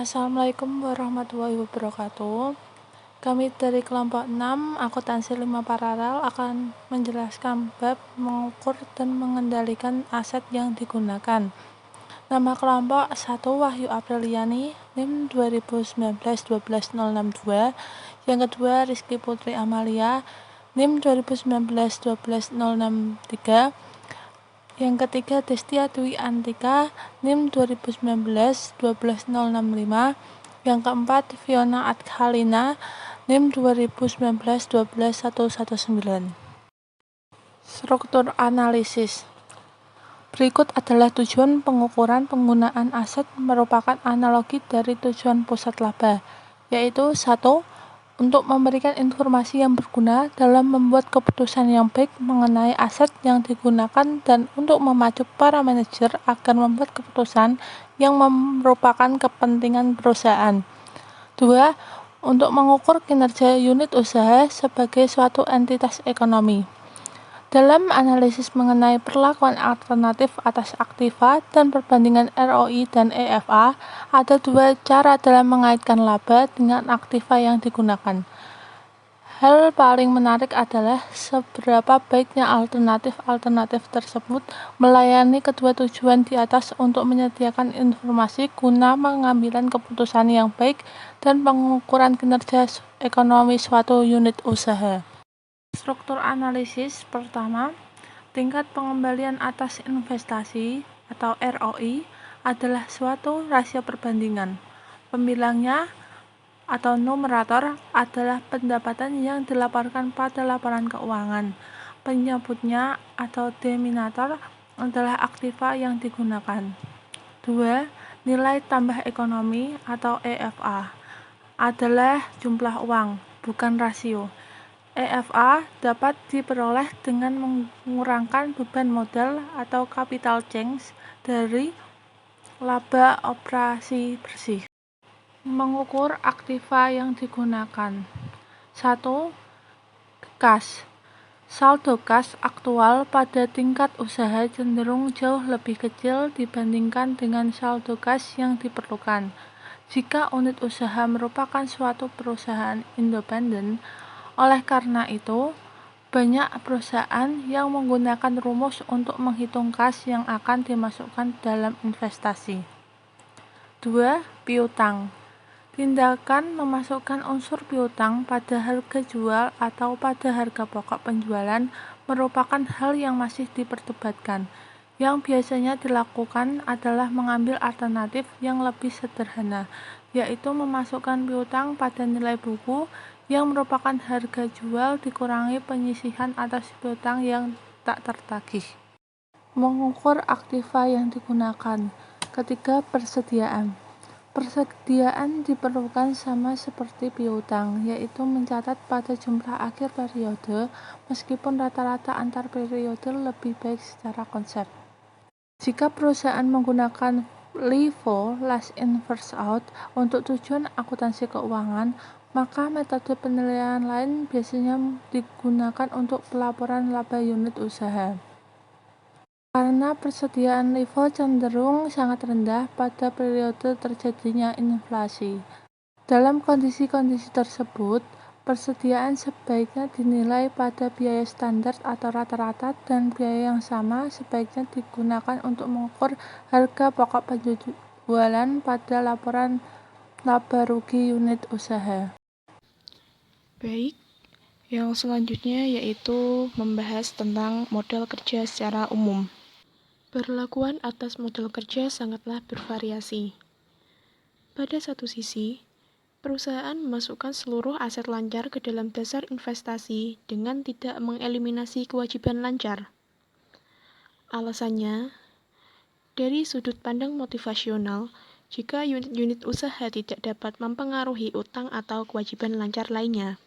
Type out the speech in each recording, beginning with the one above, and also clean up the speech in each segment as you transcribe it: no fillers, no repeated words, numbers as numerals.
Assalamualaikum warahmatullahi wabarakatuh. Kami dari kelompok 6 akuntansi 5 paralel akan menjelaskan bab mengukur dan mengendalikan aset yang digunakan. Nama kelompok 1 Wahyu Apriliani, NIM 2019-12062. Yang kedua Rizky Putri Amalia, NIM 2019-12063. Yang ketiga Destia Dwi Antika, NIM 2019-12065. Yang keempat Fiona Adhalina, NIM 2019-12119. Struktur analisis. Berikut adalah tujuan pengukuran penggunaan aset merupakan analogi dari tujuan pusat laba, yaitu 1. Untuk memberikan informasi yang berguna dalam membuat keputusan yang baik mengenai aset yang digunakan dan untuk memacu para manajer agar membuat keputusan yang merupakan kepentingan perusahaan. 2. Untuk mengukur kinerja unit usaha sebagai suatu entitas ekonomi. Dalam analisis mengenai perlakuan alternatif atas aktiva dan perbandingan ROI dan EFA, ada dua cara dalam mengaitkan laba dengan aktiva yang digunakan. Hal paling menarik adalah seberapa baiknya alternatif tersebut melayani kedua tujuan di atas untuk menyediakan informasi guna pengambilan keputusan yang baik dan pengukuran kinerja ekonomi suatu unit usaha. Struktur analisis pertama, tingkat pengembalian atas investasi atau ROI adalah suatu rasio perbandingan. Pembilangnya atau numerator adalah pendapatan yang dilaporkan pada laporan keuangan. Penyebutnya atau denominator adalah aktiva yang digunakan. 2. Nilai tambah ekonomi atau EFA adalah jumlah uang, bukan rasio. EFA dapat diperoleh dengan mengurangkan beban modal atau capital change dari laba operasi bersih. Mengukur aktiva yang digunakan. 1. Kas. Saldo kas aktual pada tingkat usaha cenderung jauh lebih kecil dibandingkan dengan saldo kas yang diperlukan. Jika unit usaha merupakan suatu perusahaan independen, oleh karena itu, banyak perusahaan yang menggunakan rumus untuk menghitung kas yang akan dimasukkan dalam investasi. 2. Piutang. Tindakan memasukkan unsur piutang pada harga jual atau pada harga pokok penjualan merupakan hal yang masih diperdebatkan. Yang biasanya dilakukan adalah mengambil alternatif yang lebih sederhana, yaitu memasukkan piutang pada nilai buku yang merupakan harga jual dikurangi penyisihan atas piutang yang tak tertagih. Mengukur aktiva yang digunakan. Ketiga, persediaan. Persediaan diperlukan sama seperti piutang, yaitu mencatat pada jumlah akhir periode, meskipun rata-rata antar periode lebih baik secara konsep. Jika perusahaan menggunakan LIFO, last in first out, untuk tujuan akuntansi keuangan, maka metode penilaian lain biasanya digunakan untuk pelaporan laba unit usaha. Karena persediaan LIFO cenderung sangat rendah pada periode terjadinya inflasi. Dalam kondisi-kondisi tersebut, persediaan sebaiknya dinilai pada biaya standar atau rata-rata dan biaya yang sama sebaiknya digunakan untuk mengukur harga pokok penjualan pada laporan laba rugi unit usaha. Baik, yang selanjutnya yaitu membahas tentang model kerja secara umum. Perlakuan atas model kerja sangatlah bervariasi. Pada satu sisi, perusahaan memasukkan seluruh aset lancar ke dalam dasar investasi dengan tidak mengeliminasi kewajiban lancar. Alasannya, dari sudut pandang motivasional, jika unit usaha tidak dapat mempengaruhi utang atau kewajiban lancar lainnya.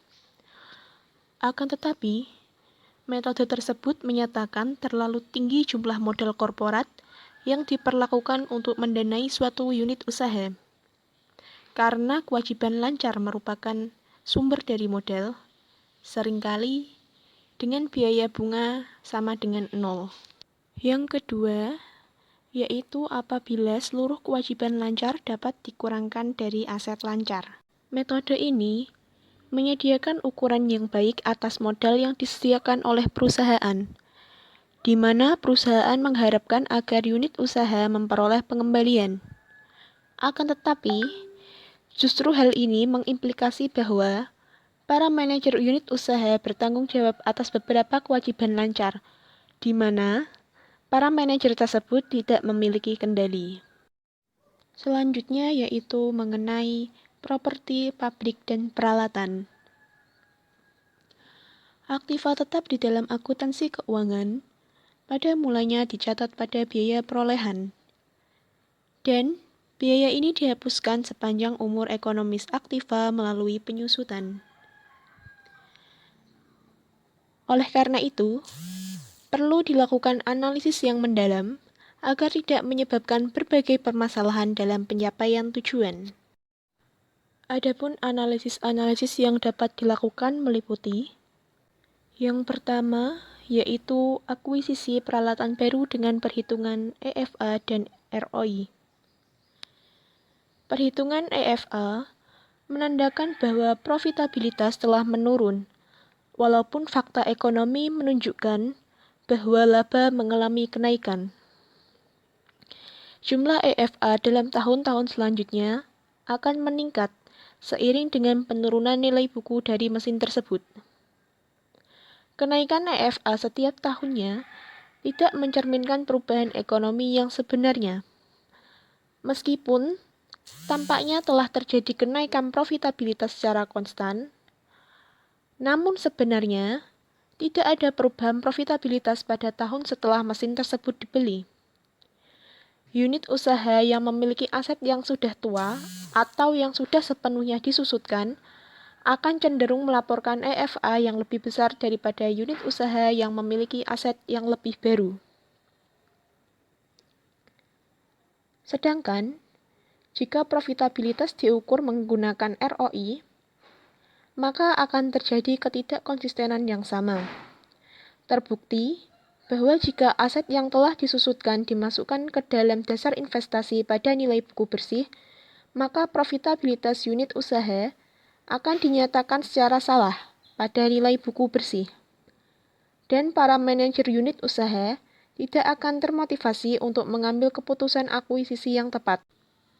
Akan tetapi, metode tersebut menyatakan terlalu tinggi jumlah modal korporat yang diperlakukan untuk mendanai suatu unit usaha. Karena kewajiban lancar merupakan sumber dari modal, seringkali dengan biaya bunga sama dengan 0. Yang kedua, yaitu apabila seluruh kewajiban lancar dapat dikurangkan dari aset lancar. Metode ini menyediakan ukuran yang baik atas modal yang disediakan oleh perusahaan, di mana perusahaan mengharapkan agar unit usaha memperoleh pengembalian. Akan tetapi, justru hal ini mengimplikasi bahwa para manajer unit usaha bertanggung jawab atas beberapa kewajiban lancar, di mana para manajer tersebut tidak memiliki kendali. Selanjutnya yaitu mengenai properti, pabrik, dan peralatan. Aktiva tetap di dalam akuntansi keuangan pada mulanya dicatat pada biaya perolehan, dan biaya ini dihapuskan sepanjang umur ekonomis aktiva melalui penyusutan. Oleh karena itu, perlu dilakukan analisis yang mendalam agar tidak menyebabkan berbagai permasalahan dalam pencapaian tujuan. Adapun analisis-analisis yang dapat dilakukan meliputi: yang pertama, yaitu akuisisi peralatan baru dengan perhitungan EFA dan ROI. Perhitungan EFA menandakan bahwa profitabilitas telah menurun, walaupun fakta ekonomi menunjukkan bahwa laba mengalami kenaikan. Jumlah EFA dalam tahun-tahun selanjutnya akan meningkat seiring dengan penurunan nilai buku dari mesin tersebut. Kenaikan EFA setiap tahunnya tidak mencerminkan perubahan ekonomi yang sebenarnya. Meskipun tampaknya telah terjadi kenaikan profitabilitas secara konstan, namun sebenarnya tidak ada perubahan profitabilitas pada tahun setelah mesin tersebut dibeli. Unit usaha yang memiliki aset yang sudah tua atau yang sudah sepenuhnya disusutkan akan cenderung melaporkan EFA yang lebih besar daripada unit usaha yang memiliki aset yang lebih baru. Sedangkan, jika profitabilitas diukur menggunakan ROI, maka akan terjadi ketidakkonsistenan yang sama. Terbukti bahwa jika aset yang telah disusutkan dimasukkan ke dalam dasar investasi pada nilai buku bersih, maka profitabilitas unit usaha akan dinyatakan secara salah pada nilai buku bersih. Dan para manajer unit usaha tidak akan termotivasi untuk mengambil keputusan akuisisi yang tepat.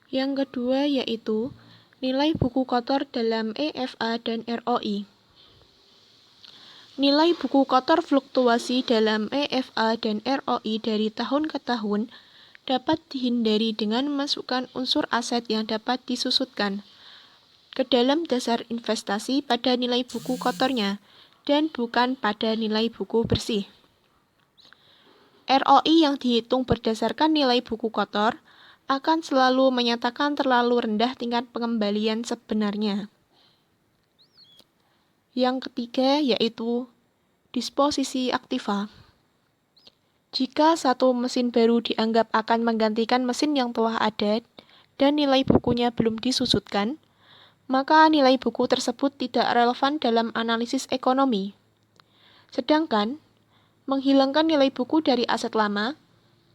Yang kedua yaitu nilai buku kotor dalam EFA dan ROI. Nilai buku kotor fluktuasi dalam EFA dan ROI dari tahun ke tahun dapat dihindari dengan memasukkan unsur aset yang dapat disusutkan ke dalam dasar investasi pada nilai buku kotornya dan bukan pada nilai buku bersih. ROI yang dihitung berdasarkan nilai buku kotor akan selalu menyatakan terlalu rendah tingkat pengembalian sebenarnya. Yang ketiga yaitu disposisi aktiva. Jika satu mesin baru dianggap akan menggantikan mesin yang telah ada dan nilai bukunya belum disusutkan, maka nilai buku tersebut tidak relevan dalam analisis ekonomi. Sedangkan, menghilangkan nilai buku dari aset lama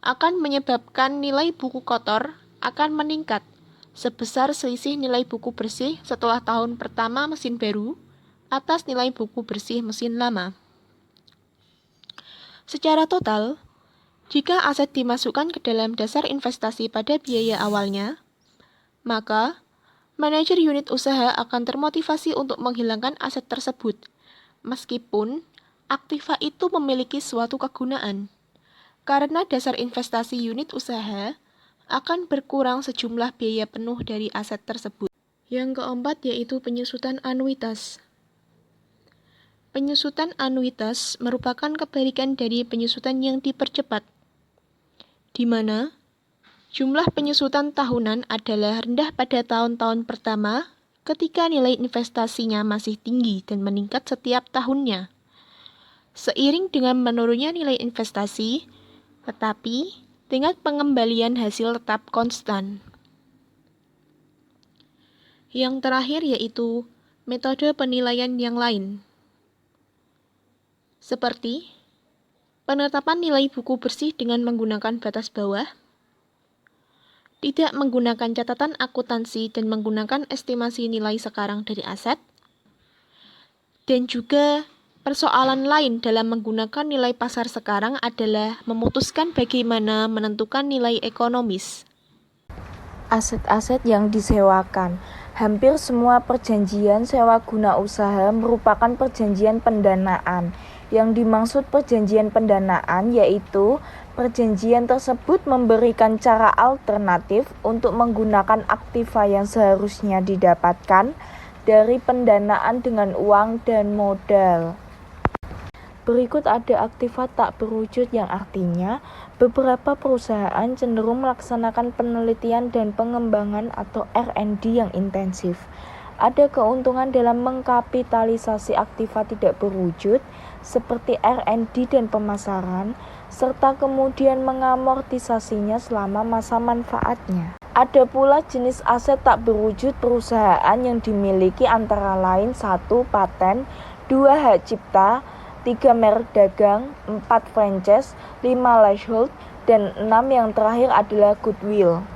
akan menyebabkan nilai buku kotor akan meningkat sebesar selisih nilai buku bersih setelah tahun pertama mesin baru atas nilai buku bersih mesin lama. Secara total, jika aset dimasukkan ke dalam dasar investasi pada biaya awalnya, maka manajer unit usaha akan termotivasi untuk menghilangkan aset tersebut, meskipun aktiva itu memiliki suatu kegunaan, karena dasar investasi unit usaha akan berkurang sejumlah biaya penuh dari aset tersebut. Yang keempat yaitu penyusutan anuitas. Penyusutan anuitas merupakan kebalikan dari penyusutan yang dipercepat, di mana jumlah penyusutan tahunan adalah rendah pada tahun-tahun pertama ketika nilai investasinya masih tinggi dan meningkat setiap tahunnya. Seiring dengan menurunnya nilai investasi, tetapi tingkat pengembalian hasil tetap konstan. Yang terakhir yaitu metode penilaian yang lain, seperti penetapan nilai buku bersih dengan menggunakan batas bawah, tidak menggunakan catatan akuntansi dan menggunakan estimasi nilai sekarang dari aset, dan juga persoalan lain dalam menggunakan nilai pasar sekarang adalah memutuskan bagaimana menentukan nilai ekonomis. Aset-aset yang disewakan. Hampir semua perjanjian sewa guna usaha merupakan perjanjian pendanaan. Yang dimaksud perjanjian pendanaan yaitu perjanjian tersebut memberikan cara alternatif untuk menggunakan aktiva yang seharusnya didapatkan dari pendanaan dengan uang dan modal. Berikut ada aktiva tak berwujud yang artinya beberapa perusahaan cenderung melaksanakan penelitian dan pengembangan atau R&D yang intensif. Ada keuntungan dalam mengkapitalisasi aktiva tidak berwujud seperti R&D dan pemasaran, serta kemudian mengamortisasinya selama masa manfaatnya. Ada pula jenis aset tak berwujud perusahaan yang dimiliki antara lain 1. Paten, 2. Hak cipta, 3. Merek dagang, 4. franchise, 5. leasehold, dan 6 yang terakhir adalah goodwill.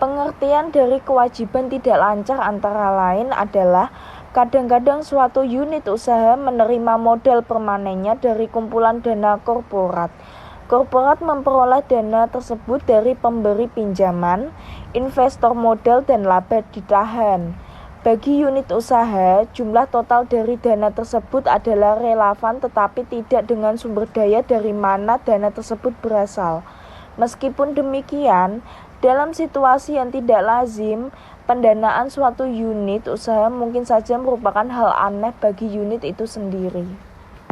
Pengertian dari kewajiban tidak lancar antara lain adalah kadang-kadang suatu unit usaha menerima modal permanennya dari kumpulan dana korporat. Korporat memperoleh dana tersebut dari pemberi pinjaman, investor modal, dan laba ditahan. Bagi unit usaha, jumlah total dari dana tersebut adalah relevan tetapi tidak dengan sumber daya dari mana dana tersebut berasal. Meskipun demikian, dalam situasi yang tidak lazim, pendanaan suatu unit usaha mungkin saja merupakan hal aneh bagi unit itu sendiri.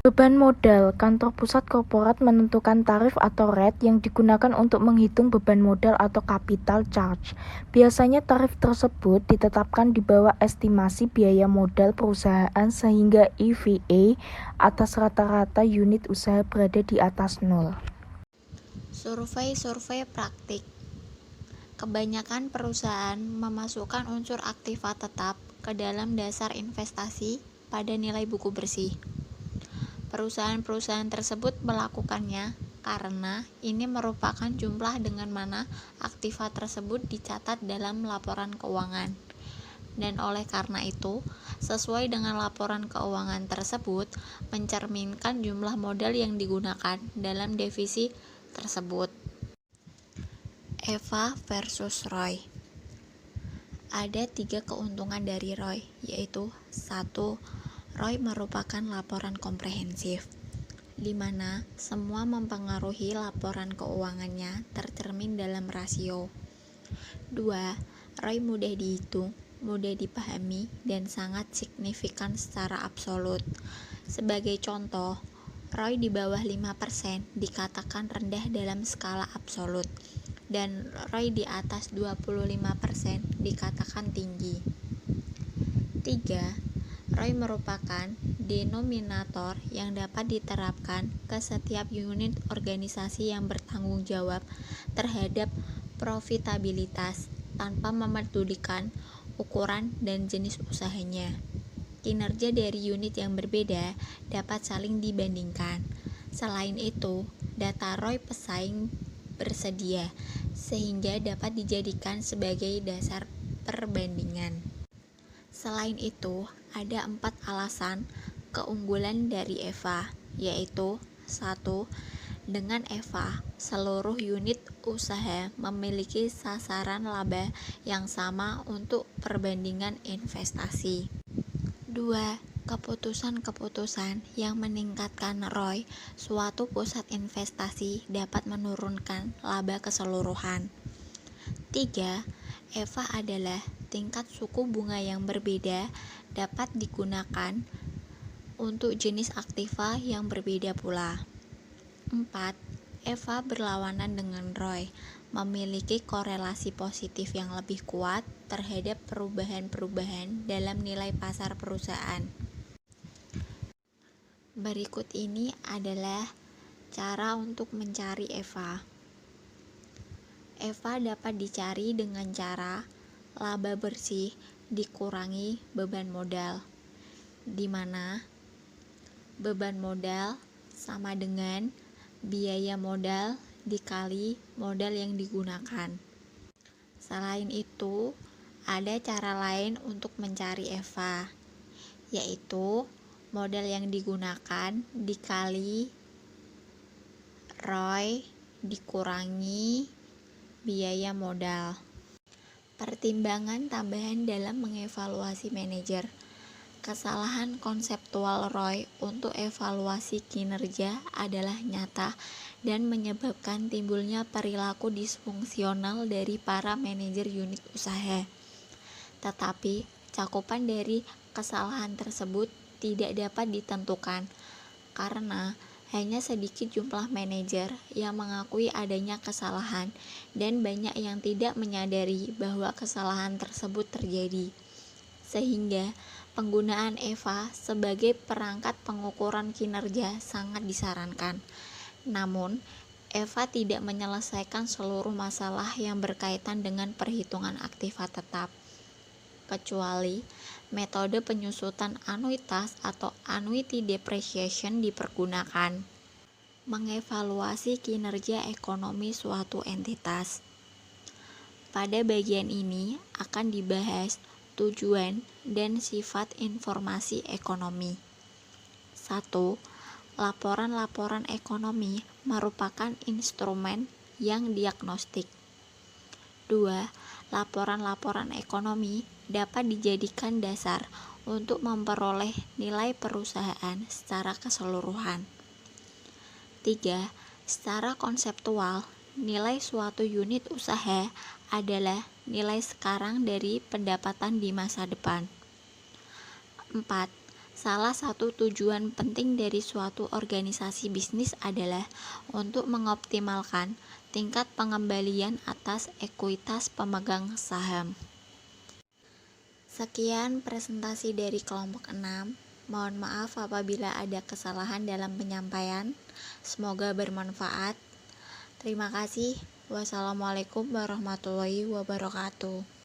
Beban modal. Kantor pusat korporat menentukan tarif atau rate yang digunakan untuk menghitung beban modal atau capital charge. Biasanya tarif tersebut ditetapkan di bawah estimasi biaya modal perusahaan sehingga EVA atas rata-rata unit usaha berada di atas 0. Survei praktik. Kebanyakan perusahaan memasukkan unsur aktiva tetap ke dalam dasar investasi pada nilai buku bersih. Perusahaan-perusahaan tersebut melakukannya karena ini merupakan jumlah dengan mana aktiva tersebut dicatat dalam laporan keuangan. Dan oleh karena itu, sesuai dengan laporan keuangan tersebut, mencerminkan jumlah modal yang digunakan dalam divisi tersebut. Eva versus Roy. Ada 3 keuntungan dari Roy, yaitu 1. Roy merupakan laporan komprehensif, di mana semua mempengaruhi laporan keuangannya tercermin dalam rasio. 2. Roy mudah dihitung, mudah dipahami, dan sangat signifikan secara absolut. Sebagai contoh, Roy di bawah 5% dikatakan rendah dalam skala absolut, dan Roy di atas 25% dikatakan tinggi. 3. Roy merupakan denominator yang dapat diterapkan ke setiap unit organisasi yang bertanggung jawab terhadap profitabilitas tanpa memedulikan ukuran dan jenis usahanya. Kinerja dari unit yang berbeda dapat saling dibandingkan. Selain itu, data Roy pesaing bersedia sehingga dapat dijadikan sebagai dasar perbandingan. Selain itu, ada 4 alasan keunggulan dari Eva, yaitu 1. Dengan Eva, seluruh unit usaha memiliki sasaran laba yang sama untuk perbandingan investasi. 2. Keputusan-keputusan yang meningkatkan ROI suatu pusat investasi dapat menurunkan laba keseluruhan. 3. Eva adalah tingkat suku bunga yang berbeda dapat digunakan untuk jenis aktiva yang berbeda pula. 4. Eva berlawanan dengan Roy, memiliki korelasi positif yang lebih kuat terhadap perubahan-perubahan dalam nilai pasar perusahaan. Berikut ini adalah cara untuk mencari Eva. Eva dapat dicari dengan cara laba bersih dikurangi beban modal, di mana beban modal sama dengan biaya modal dikali modal yang digunakan. Selain itu, ada cara lain untuk mencari EVA, yaitu modal yang digunakan dikali ROI dikurangi biaya modal. Pertimbangan tambahan dalam mengevaluasi manajer. Kesalahan konseptual ROI untuk evaluasi kinerja adalah nyata dan menyebabkan timbulnya perilaku disfungsional dari para manajer unit usaha. Tetapi, cakupan dari kesalahan tersebut tidak dapat ditentukan karena hanya sedikit jumlah manajer yang mengakui adanya kesalahan dan banyak yang tidak menyadari bahwa kesalahan tersebut terjadi. Sehingga penggunaan EVA sebagai perangkat pengukuran kinerja sangat disarankan. Namun, EVA tidak menyelesaikan seluruh masalah yang berkaitan dengan perhitungan aktiva tetap, kecuali metode penyusutan anuitas atau annuity depreciation dipergunakan. Mengevaluasi kinerja ekonomi suatu entitas. Pada bagian ini akan dibahas tujuan dan sifat informasi ekonomi. 1. Laporan-laporan ekonomi merupakan instrumen yang diagnostik. 2. Laporan-laporan ekonomi dapat dijadikan dasar untuk memperoleh nilai perusahaan secara keseluruhan. 3. Secara konseptual, nilai suatu unit usaha adalah nilai sekarang dari pendapatan di masa depan. 4. Salah satu tujuan penting dari suatu organisasi bisnis adalah untuk mengoptimalkan tingkat pengembalian atas ekuitas pemegang saham. Sekian presentasi dari kelompok 6. Mohon maaf apabila ada kesalahan dalam penyampaian. Semoga bermanfaat. Terima kasih. Wassalamualaikum warahmatullahi wabarakatuh.